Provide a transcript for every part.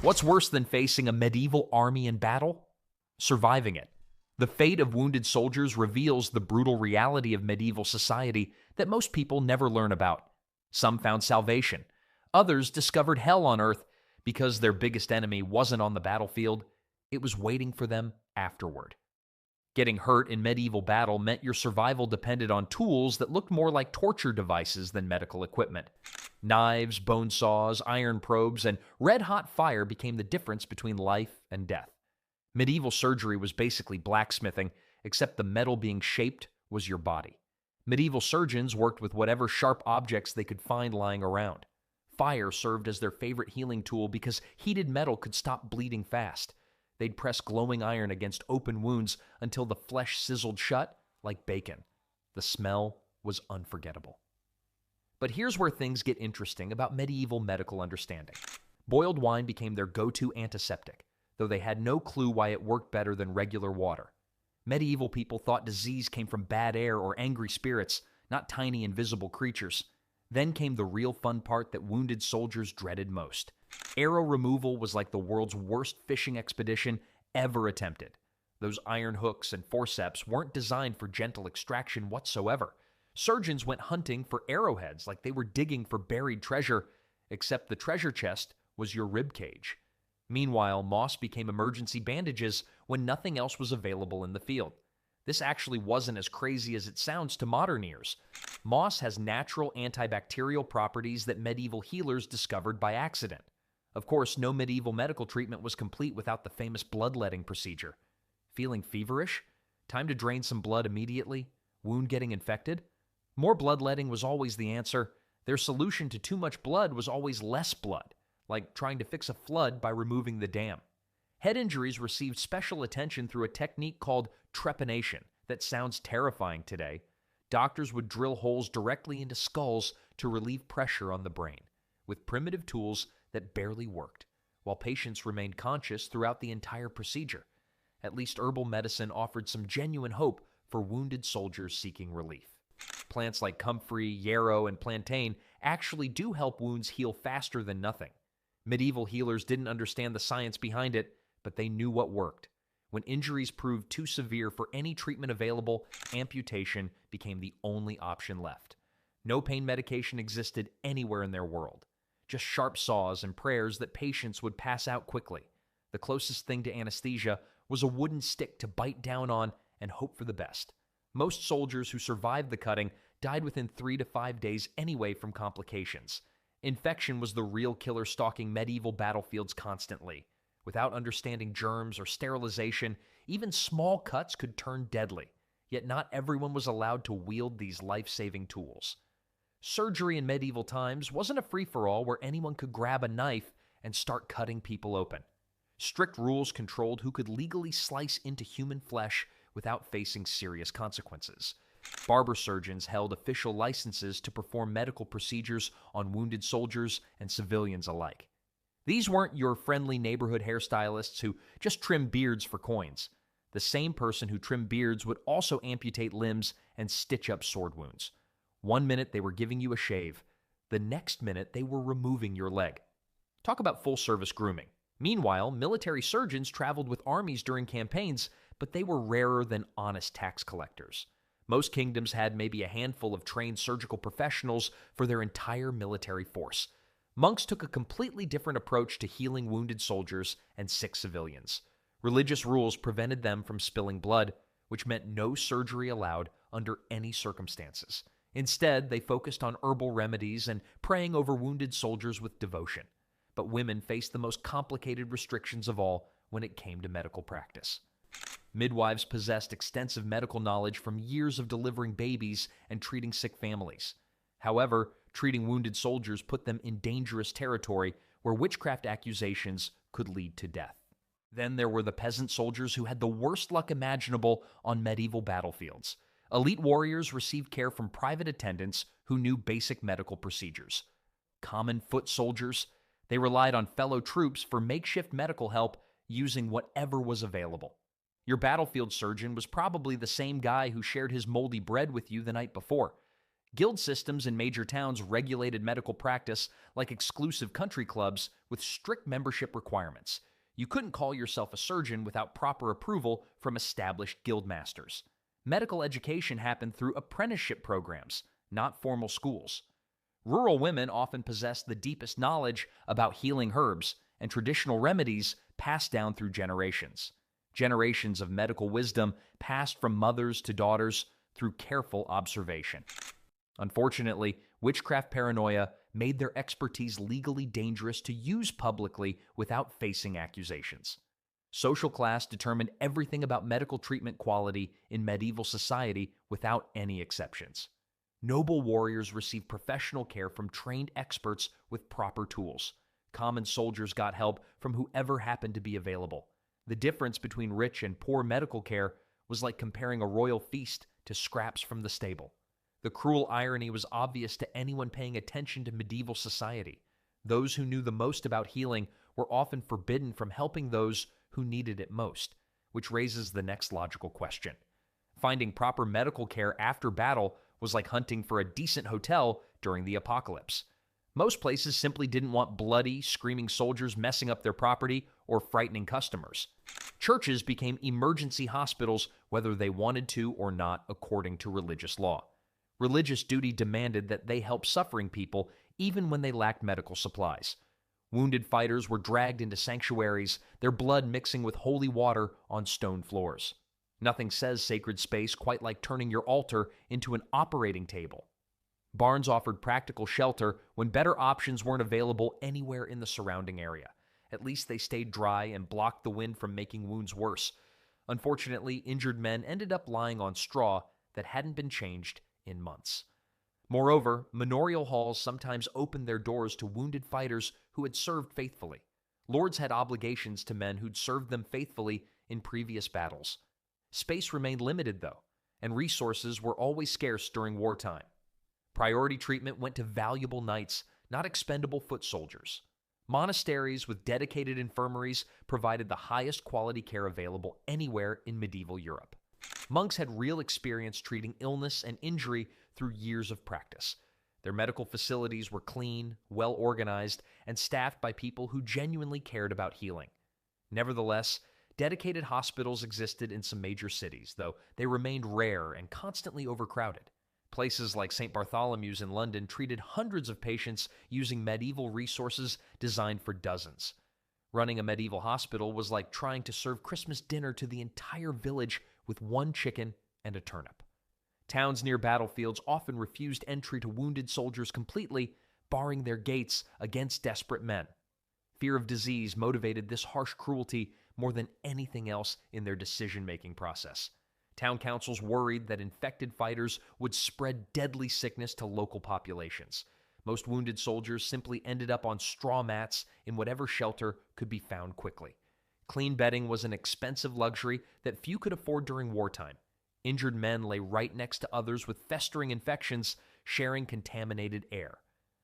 What's worse than facing a medieval army in battle? Surviving it. The fate of wounded soldiers reveals the brutal reality of medieval society that most people never learn about. Some found salvation. Others discovered hell on earth because their biggest enemy wasn't on the battlefield, it was waiting for them afterward. Getting hurt in medieval battle meant your survival depended on tools that looked more like torture devices than medical equipment. Knives, bone saws, iron probes, and red-hot fire became the difference between life and death. Medieval surgery was basically blacksmithing, except the metal being shaped was your body. Medieval surgeons worked with whatever sharp objects they could find lying around. Fire served as their favorite healing tool because heated metal could stop bleeding fast. They'd press glowing iron against open wounds until the flesh sizzled shut like bacon. The smell was unforgettable. But here's where things get interesting about medieval medical understanding. Boiled wine became their go-to antiseptic, though they had no clue why it worked better than regular water. Medieval people thought disease came from bad air or angry spirits, not tiny invisible creatures. Then came the real fun part that wounded soldiers dreaded most. Arrow removal was like the world's worst fishing expedition ever attempted. Those iron hooks and forceps weren't designed for gentle extraction whatsoever. Surgeons went hunting for arrowheads like they were digging for buried treasure, except the treasure chest was your rib cage. Meanwhile, moss became emergency bandages when nothing else was available in the field. This actually wasn't as crazy as it sounds to modern ears. Moss has natural antibacterial properties that medieval healers discovered by accident. Of course, no medieval medical treatment was complete without the famous bloodletting procedure. Feeling feverish? Time to drain some blood immediately? Wound getting infected? More bloodletting was always the answer. Their solution to too much blood was always less blood, like trying to fix a flood by removing the dam. Head injuries received special attention through a technique called trepanation that sounds terrifying today. Doctors would drill holes directly into skulls to relieve pressure on the brain, with primitive tools that barely worked, while patients remained conscious throughout the entire procedure. At least herbal medicine offered some genuine hope for wounded soldiers seeking relief. Plants like comfrey, yarrow, and plantain actually do help wounds heal faster than nothing. Medieval healers didn't understand the science behind it, but they knew what worked. When injuries proved too severe for any treatment available, amputation became the only option left. No pain medication existed anywhere in their world. Just sharp saws and prayers that patients would pass out quickly. The closest thing to anesthesia was a wooden stick to bite down on and hope for the best. Most soldiers who survived the cutting died within 3 to 5 days anyway from complications. Infection was the real killer stalking medieval battlefields constantly. Without understanding germs or sterilization, even small cuts could turn deadly, yet not everyone was allowed to wield these life-saving tools. Surgery in medieval times wasn't a free-for-all where anyone could grab a knife and start cutting people open. Strict rules controlled who could legally slice into human flesh without facing serious consequences. Barber surgeons held official licenses to perform medical procedures on wounded soldiers and civilians alike. These weren't your friendly neighborhood hairstylists who just trimmed beards for coins. The same person who trimmed beards would also amputate limbs and stitch up sword wounds. One minute they were giving you a shave. The next minute they were removing your leg. Talk about full-service grooming. Meanwhile, military surgeons traveled with armies during campaigns, but they were rarer than honest tax collectors. Most kingdoms had maybe a handful of trained surgical professionals for their entire military force. Monks took a completely different approach to healing wounded soldiers and sick civilians. Religious rules prevented them from spilling blood, which meant no surgery allowed under any circumstances. Instead, they focused on herbal remedies and praying over wounded soldiers with devotion. But women faced the most complicated restrictions of all when it came to medical practice. Midwives possessed extensive medical knowledge from years of delivering babies and treating sick families. However, treating wounded soldiers put them in dangerous territory where witchcraft accusations could lead to death. Then there were the peasant soldiers who had the worst luck imaginable on medieval battlefields. Elite warriors received care from private attendants who knew basic medical procedures. Common foot soldiers, they relied on fellow troops for makeshift medical help using whatever was available. Your battlefield surgeon was probably the same guy who shared his moldy bread with you the night before. Guild systems in major towns regulated medical practice like exclusive country clubs with strict membership requirements. You couldn't call yourself a surgeon without proper approval from established guild masters. Medical education happened through apprenticeship programs, not formal schools. Rural women often possessed the deepest knowledge about healing herbs and traditional remedies passed down through generations. Generations of medical wisdom passed from mothers to daughters through careful observation. Unfortunately, witchcraft paranoia made their expertise legally dangerous to use publicly without facing accusations. Social class determined everything about medical treatment quality in medieval society without any exceptions. Noble warriors received professional care from trained experts with proper tools. Common soldiers got help from whoever happened to be available. The difference between rich and poor medical care was like comparing a royal feast to scraps from the stable. The cruel irony was obvious to anyone paying attention to medieval society. Those who knew the most about healing were often forbidden from helping those who needed it most, which raises the next logical question. Finding proper medical care after battle was like hunting for a decent hotel during the apocalypse. Most places simply didn't want bloody, screaming soldiers messing up their property or frightening customers. Churches became emergency hospitals whether they wanted to or not according to religious law. Religious duty demanded that they help suffering people even when they lacked medical supplies. Wounded fighters were dragged into sanctuaries, their blood mixing with holy water on stone floors. Nothing says sacred space quite like turning your altar into an operating table. Barns offered practical shelter when better options weren't available anywhere in the surrounding area. At least they stayed dry and blocked the wind from making wounds worse. Unfortunately, injured men ended up lying on straw that hadn't been changed in months. Moreover, manorial halls sometimes opened their doors to wounded fighters who had served faithfully. Lords had obligations to men who'd served them faithfully in previous battles. Space remained limited, though, and resources were always scarce during wartime. Priority treatment went to valuable knights, not expendable foot soldiers. Monasteries with dedicated infirmaries provided the highest quality care available anywhere in medieval Europe. Monks had real experience treating illness and injury through years of practice. Their medical facilities were clean, well organized, and staffed by people who genuinely cared about healing. Nevertheless, dedicated hospitals existed in some major cities, though they remained rare and constantly overcrowded. Places like St. Bartholomew's in London treated hundreds of patients using medieval resources designed for dozens. Running a medieval hospital was like trying to serve Christmas dinner to the entire village with one chicken and a turnip. Towns near battlefields often refused entry to wounded soldiers completely, barring their gates against desperate men. Fear of disease motivated this harsh cruelty more than anything else in their decision-making process. Town councils worried that infected fighters would spread deadly sickness to local populations. Most wounded soldiers simply ended up on straw mats in whatever shelter could be found quickly. Clean bedding was an expensive luxury that few could afford during wartime. Injured men lay right next to others with festering infections, sharing contaminated air.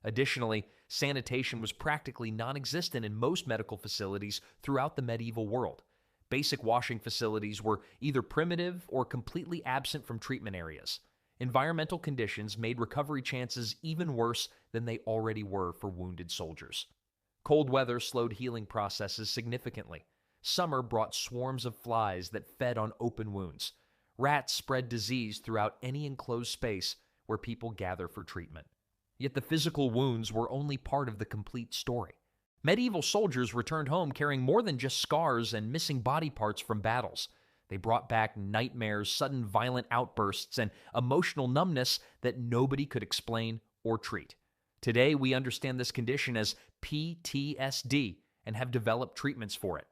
Additionally, sanitation was practically non-existent in most medical facilities throughout the medieval world. Basic washing facilities were either primitive or completely absent from treatment areas. Environmental conditions made recovery chances even worse than they already were for wounded soldiers. Cold weather slowed healing processes significantly. Summer brought swarms of flies that fed on open wounds. Rats spread disease throughout any enclosed space where people gather for treatment. Yet the physical wounds were only part of the complete story. Medieval soldiers returned home carrying more than just scars and missing body parts from battles. They brought back nightmares, sudden violent outbursts, and emotional numbness that nobody could explain or treat. Today, we understand this condition as PTSD and have developed treatments for it.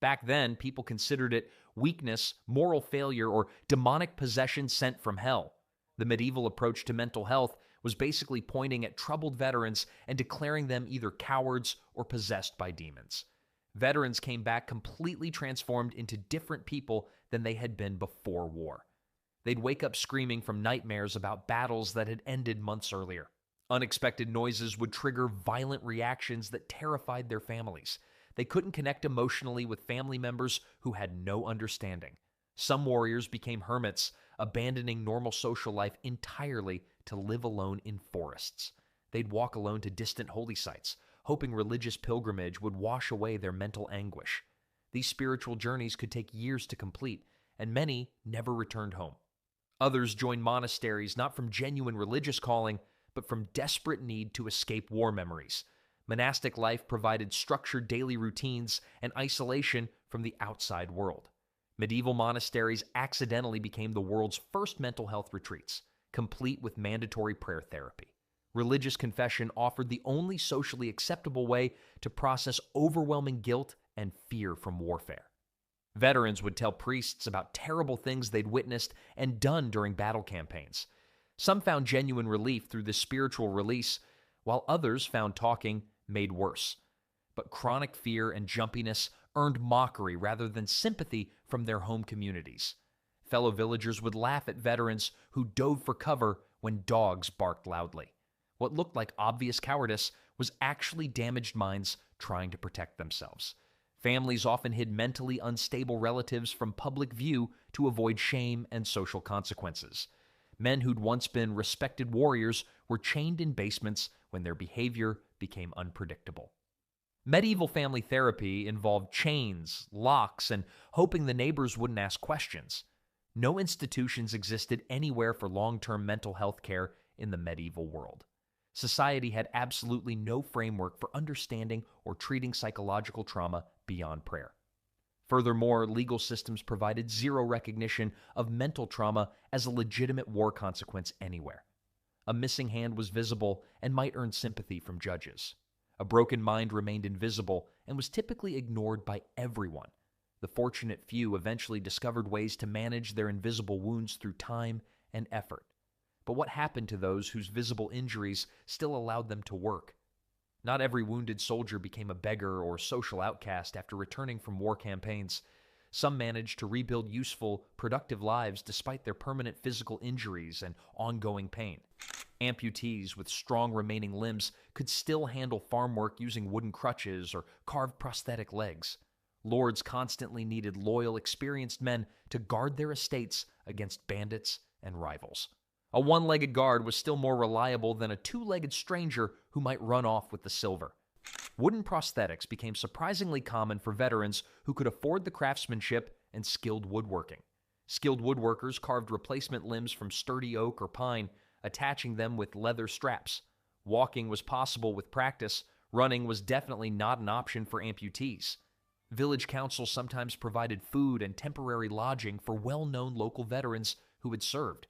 Back then, people considered it weakness, moral failure, or demonic possession sent from hell. The medieval approach to mental health was basically pointing at troubled veterans and declaring them either cowards or possessed by demons. Veterans came back completely transformed into different people than they had been before war. They'd wake up screaming from nightmares about battles that had ended months earlier. Unexpected noises would trigger violent reactions that terrified their families. They couldn't connect emotionally with family members who had no understanding. Some warriors became hermits, abandoning normal social life entirely to live alone in forests. They'd walk alone to distant holy sites, hoping religious pilgrimage would wash away their mental anguish. These spiritual journeys could take years to complete, and many never returned home. Others joined monasteries not from genuine religious calling, but from desperate need to escape war memories. Monastic life provided structured daily routines and isolation from the outside world. Medieval monasteries accidentally became the world's first mental health retreats, complete with mandatory prayer therapy. Religious confession offered the only socially acceptable way to process overwhelming guilt and fear from warfare. Veterans would tell priests about terrible things they'd witnessed and done during battle campaigns. Some found genuine relief through this spiritual release, while others found talking made worse. But chronic fear and jumpiness earned mockery rather than sympathy from their home communities. Fellow villagers would laugh at veterans who dove for cover when dogs barked loudly. What looked like obvious cowardice was actually damaged minds trying to protect themselves. Families often hid mentally unstable relatives from public view to avoid shame and social consequences. Men who'd once been respected warriors were chained in basements when their behavior became unpredictable. Medieval family therapy involved chains, locks, and hoping the neighbors wouldn't ask questions. No institutions existed anywhere for long-term mental health care in the medieval world. Society had absolutely no framework for understanding or treating psychological trauma beyond prayer. Furthermore, legal systems provided zero recognition of mental trauma as a legitimate war consequence anywhere. A missing hand was visible and might earn sympathy from judges. A broken mind remained invisible and was typically ignored by everyone. The fortunate few eventually discovered ways to manage their invisible wounds through time and effort. But what happened to those whose visible injuries still allowed them to work? Not every wounded soldier became a beggar or social outcast after returning from war campaigns. Some managed to rebuild useful, productive lives despite their permanent physical injuries and ongoing pain. Amputees with strong remaining limbs could still handle farm work using wooden crutches or carved prosthetic legs. Lords constantly needed loyal, experienced men to guard their estates against bandits and rivals. A one-legged guard was still more reliable than a two-legged stranger who might run off with the silver. Wooden prosthetics became surprisingly common for veterans who could afford the craftsmanship and skilled woodworking. Skilled woodworkers carved replacement limbs from sturdy oak or pine, attaching them with leather straps. Walking was possible with practice. Running was definitely not an option for amputees. Village councils sometimes provided food and temporary lodging for well-known local veterans who had served.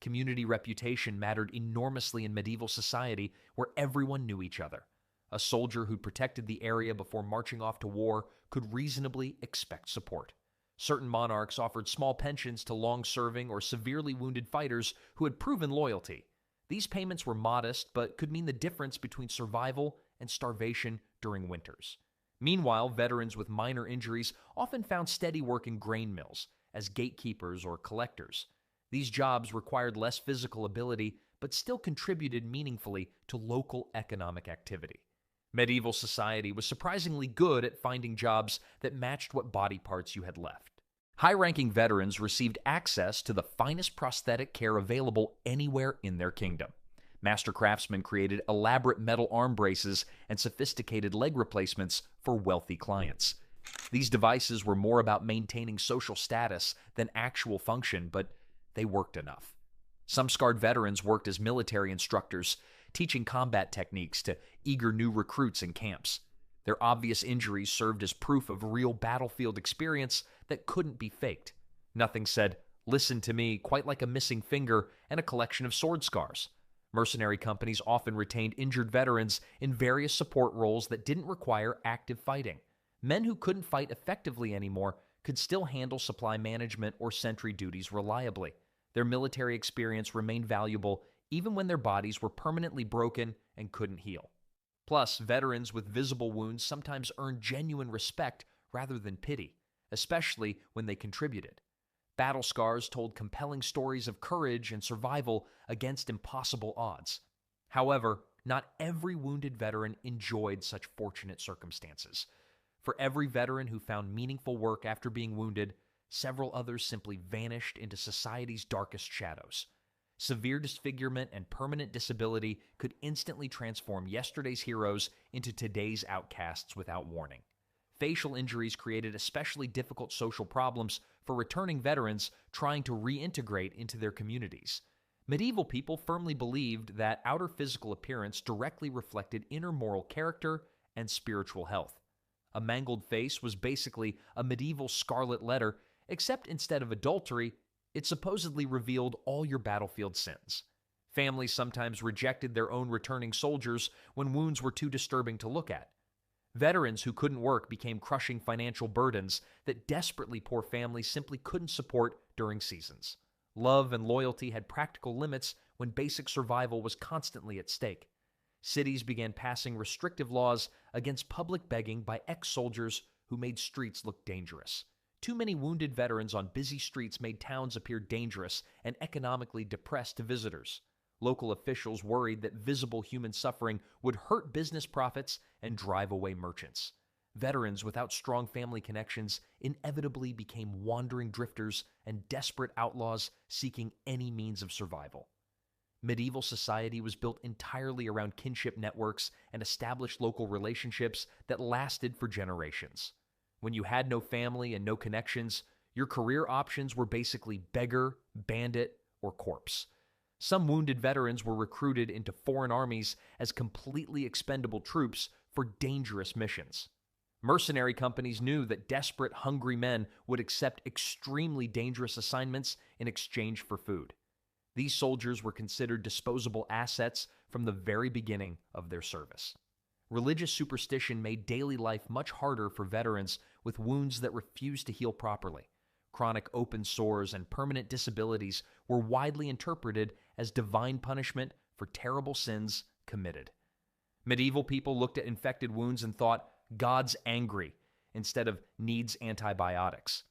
Community reputation mattered enormously in medieval society where everyone knew each other. A soldier who protected the area before marching off to war could reasonably expect support. Certain monarchs offered small pensions to long-serving or severely wounded fighters who had proven loyalty. These payments were modest, but could mean the difference between survival and starvation during winters. Meanwhile, veterans with minor injuries often found steady work in grain mills, as gatekeepers or collectors. These jobs required less physical ability, but still contributed meaningfully to local economic activity. Medieval society was surprisingly good at finding jobs that matched what body parts you had left. High-ranking veterans received access to the finest prosthetic care available anywhere in their kingdom. Master craftsmen created elaborate metal arm braces and sophisticated leg replacements for wealthy clients. These devices were more about maintaining social status than actual function, but they worked enough. Some scarred veterans worked as military instructors, teaching combat techniques to eager new recruits in camps. Their obvious injuries served as proof of real battlefield experience that couldn't be faked. Nothing said, "Listen to me," quite like a missing finger and a collection of sword scars. Mercenary companies often retained injured veterans in various support roles that didn't require active fighting. Men who couldn't fight effectively anymore could still handle supply management or sentry duties reliably. Their military experience remained valuable even when their bodies were permanently broken and couldn't heal. Plus, veterans with visible wounds sometimes earned genuine respect rather than pity, especially when they contributed. Battle scars told compelling stories of courage and survival against impossible odds. However, not every wounded veteran enjoyed such fortunate circumstances. For every veteran who found meaningful work after being wounded, Several others simply vanished into society's darkest shadows. Severe disfigurement and permanent disability could instantly transform yesterday's heroes into today's outcasts without warning. Facial injuries created especially difficult social problems for returning veterans trying to reintegrate into their communities. Medieval people firmly believed that outer physical appearance directly reflected inner moral character and spiritual health. A mangled face was basically a medieval scarlet letter, except instead of adultery, it supposedly revealed all your battlefield sins. Families sometimes rejected their own returning soldiers when wounds were too disturbing to look at. Veterans who couldn't work became crushing financial burdens that desperately poor families simply couldn't support during seasons. Love and loyalty had practical limits when basic survival was constantly at stake. Cities began passing restrictive laws against public begging by ex-soldiers who made streets look dangerous. Too many wounded veterans on busy streets made towns appear dangerous and economically depressed to visitors. Local officials worried that visible human suffering would hurt business profits and drive away merchants. Veterans without strong family connections inevitably became wandering drifters and desperate outlaws seeking any means of survival. Medieval society was built entirely around kinship networks and established local relationships that lasted for generations. When you had no family and no connections, your career options were basically beggar, bandit, or corpse. Some wounded veterans were recruited into foreign armies as completely expendable troops for dangerous missions. Mercenary companies knew that desperate, hungry men would accept extremely dangerous assignments in exchange for food. These soldiers were considered disposable assets from the very beginning of their service. Religious superstition made daily life much harder for veterans with wounds that refused to heal properly. Chronic open sores and permanent disabilities were widely interpreted as divine punishment for terrible sins committed. Medieval people looked at infected wounds and thought, "God's angry," instead of "needs antibiotics."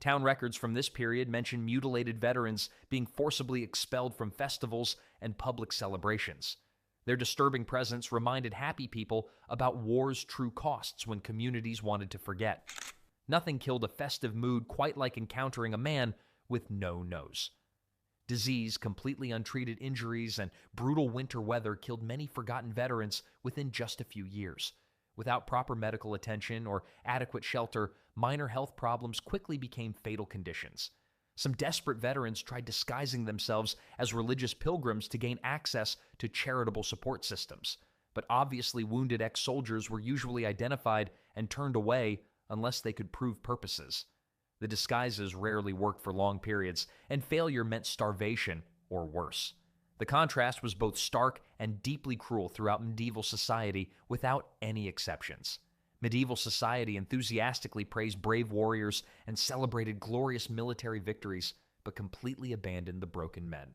Town records from this period mention mutilated veterans being forcibly expelled from festivals and public celebrations. Their disturbing presence reminded happy people about war's true costs when communities wanted to forget. Nothing killed a festive mood quite like encountering a man with no nose. Disease, completely untreated injuries, and brutal winter weather killed many forgotten veterans within just a few years. Without proper medical attention or adequate shelter, minor health problems quickly became fatal conditions. Some desperate veterans tried disguising themselves as religious pilgrims to gain access to charitable support systems. But obviously wounded ex-soldiers were usually identified and turned away unless they could prove purposes. The disguises rarely worked for long periods, and failure meant starvation or worse. The contrast was both stark and deeply cruel throughout medieval society without any exceptions. Medieval society enthusiastically praised brave warriors and celebrated glorious military victories, but completely abandoned the broken men.